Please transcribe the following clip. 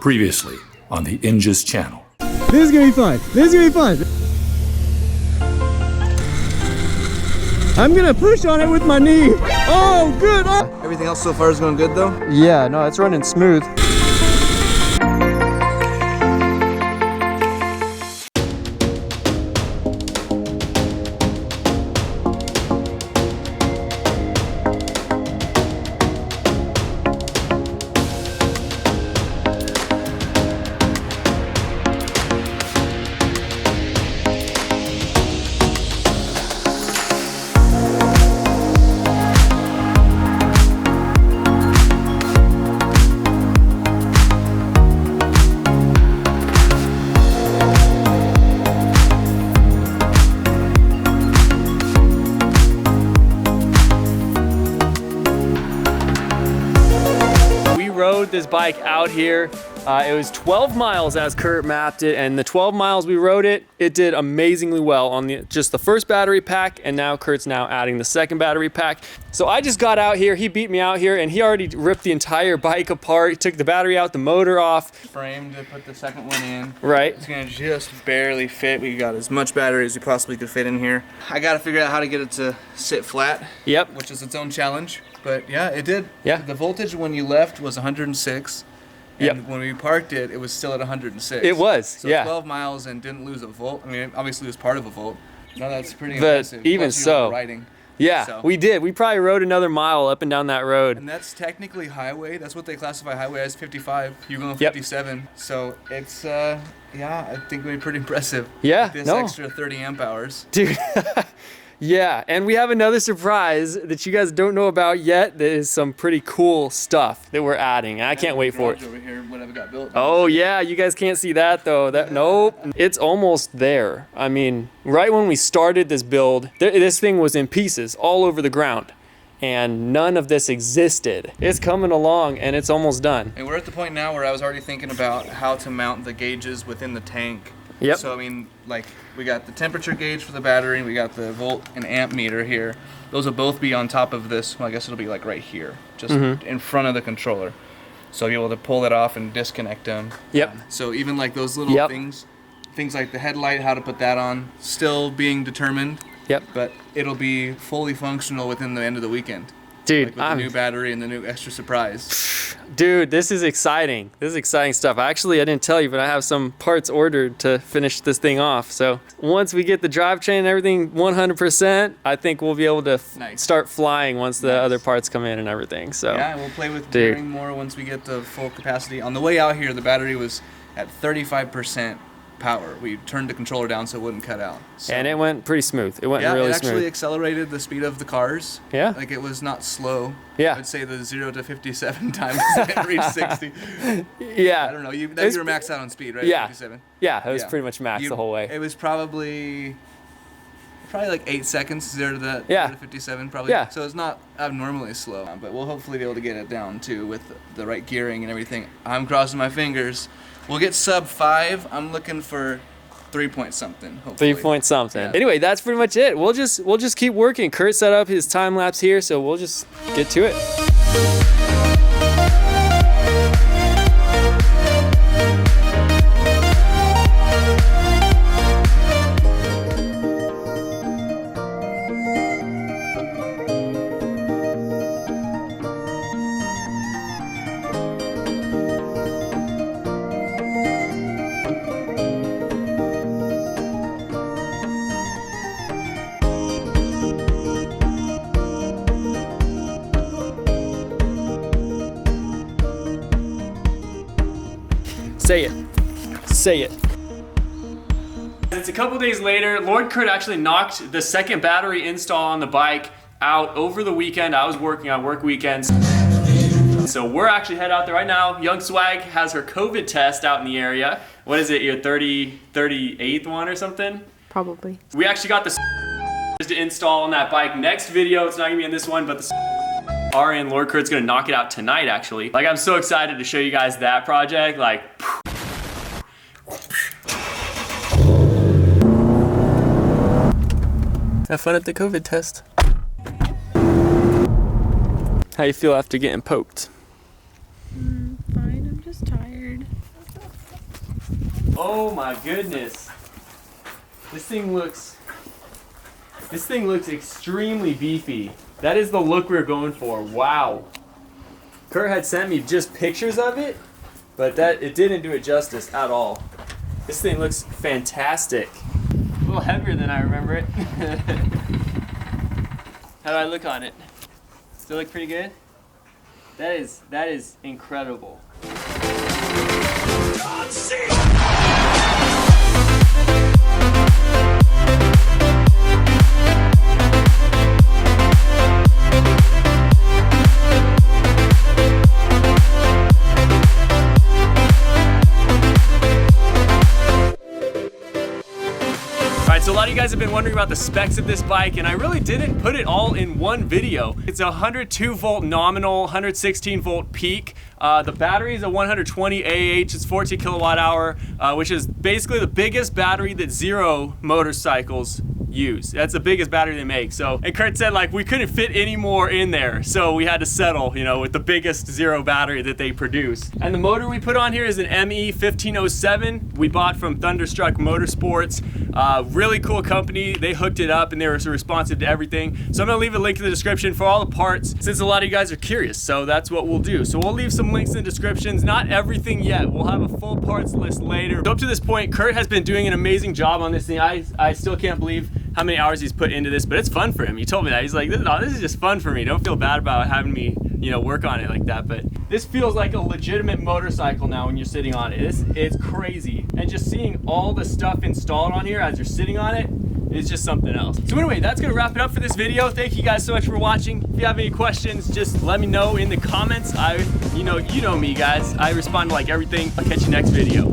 Previously on the Inja's channel. This is gonna be fun. This is gonna be fun. I'm gonna push on it with my knee. Oh, good. Oh. Everything else so far is going good though? Yeah, no, it's running smooth. Rode this bike out here. It was 12 miles as Kurt mapped it, and the 12 miles we rode it did amazingly well on just the first battery pack, and now Kurt's now adding the second battery pack. So I just got out here, he beat me out here, and he already ripped the entire bike apart. He took the battery out, the motor off. Framed to put the second one in. Right. It's gonna just barely fit. We got as much battery as we possibly could fit in here. I gotta figure out how to get it to sit flat. Yep. Which is its own challenge. But yeah, it did. Yeah. The voltage when you left was 106. And yep. when we parked it, it was still at 106. It was, so yeah. 12 miles and didn't lose a volt. I mean, obviously it was part of a volt. No, that's pretty impressive. Even so. Riding. Yeah, so. We did. We probably rode another mile up and down that road. And that's technically highway. That's what they classify highway as, 55. You're going 57. Yep. So it's, yeah, I think it'll be pretty impressive. Yeah, This extra 30 amp hours. Dude. Yeah, and we have another surprise that you guys don't know about yet. That is some pretty cool stuff that we're adding. I can't wait for it. Over here, whatever got built. Oh yeah, you guys can't see that though. Nope, it's almost there. I mean, right when we started this build, this thing was in pieces all over the ground, and none of this existed. It's coming along, and it's almost done. And we're at the point now where I was already thinking about how to mount the gauges within the tank. Yep. So I mean, like, we got the temperature gauge for the battery, we got the volt and amp meter here. Those will both be on top of this. Well, I guess it'll be like right here, just in front of the controller. So you'll be able to pull it off and disconnect them. Yep. So even like those little things like the headlight, how to put that on, still being determined. Yep. But it'll be fully functional within the end of the weekend. Dude, like with the new battery and the new extra surprise. Dude, this is exciting. This is exciting stuff. I didn't tell you, but I have some parts ordered to finish this thing off. So once we get the drivetrain and everything 100%, I think we'll be able to start flying once the other parts come in and everything. So yeah, we'll play with gearing more once we get the full capacity. On the way out here, the battery was at 35% power. We turned the controller down so it wouldn't cut out. So. And it went pretty smooth. It went really smooth. It actually accelerated the speed of the cars. Yeah. Like it was not slow. Yeah. I'd say the 0 to 57 times it reached 60. Yeah. I don't know. You were maxed out on speed, right? Yeah. 57. Yeah, it was pretty much maxed the whole way. It was probably like 8 seconds 0 to 57 probably. Yeah. So it's not abnormally slow, but we'll hopefully be able to get it down too with the right gearing and everything. I'm crossing my fingers. We'll get sub 5. I'm looking for 3 point something. Hopefully. 3 point something. Yeah. Anyway, that's pretty much it. We'll just keep working. Kurt set up his time lapse here, so we'll just get to it. Say it. Say it. It's a couple days later. Lord Kurt actually knocked the second battery install on the bike out over the weekend. I was working on work weekends. So we're actually headed out there right now. Young Swag has her COVID test out in the area. What is it, your 38th one or something? Probably. We actually got the to install on that bike. Next video, it's not gonna be in this one, but the Ari and Lord Kurt's gonna knock it out tonight actually. Like, I'm so excited to show you guys that project. Like, have fun at the COVID test. How you feel after getting poked? Fine, I'm just tired. Oh my goodness. This thing looks extremely beefy. That is the look we were going for. Wow. Kurt had sent me just pictures of it, but it didn't do it justice at all. This thing looks fantastic. A little heavier than I remember it. How do I look on it? Still look pretty good? That is incredible. So a lot of you guys have been wondering about the specs of this bike, and I really didn't put it all in one video. It's a 102 volt nominal, 116 volt peak. The battery is a 120 AH, it's 14 kilowatt hour, which is basically the biggest battery that Zero motorcycles use. That's the biggest battery they make. So, and Kurt said like we couldn't fit any more in there, so we had to settle, you know, with the biggest Zero battery that they produce. And the motor we put on here is an ME 1507 we bought from Thunderstruck Motorsports. Really cool company. They hooked it up and they were responsive to everything. So I'm gonna leave a link in the description for all the parts, since a lot of you guys are curious. So that's what we'll do. So we'll leave some links in the descriptions. Not everything yet. We'll have a full parts list later. So up to this point, Kurt has been doing an amazing job on this thing. I still can't believe how many hours he's put into this, but it's fun for him. He told me that. He's like, this is just fun for me. Don't feel bad about having me, you know, work on it like that. But this feels like a legitimate motorcycle now when you're sitting on it. It's crazy. And just seeing all the stuff installed on here as you're sitting on it is just something else. So anyway, that's gonna wrap it up for this video. Thank you guys so much for watching. If you have any questions, just let me know in the comments. You know me guys. I respond to like everything. I'll catch you next video.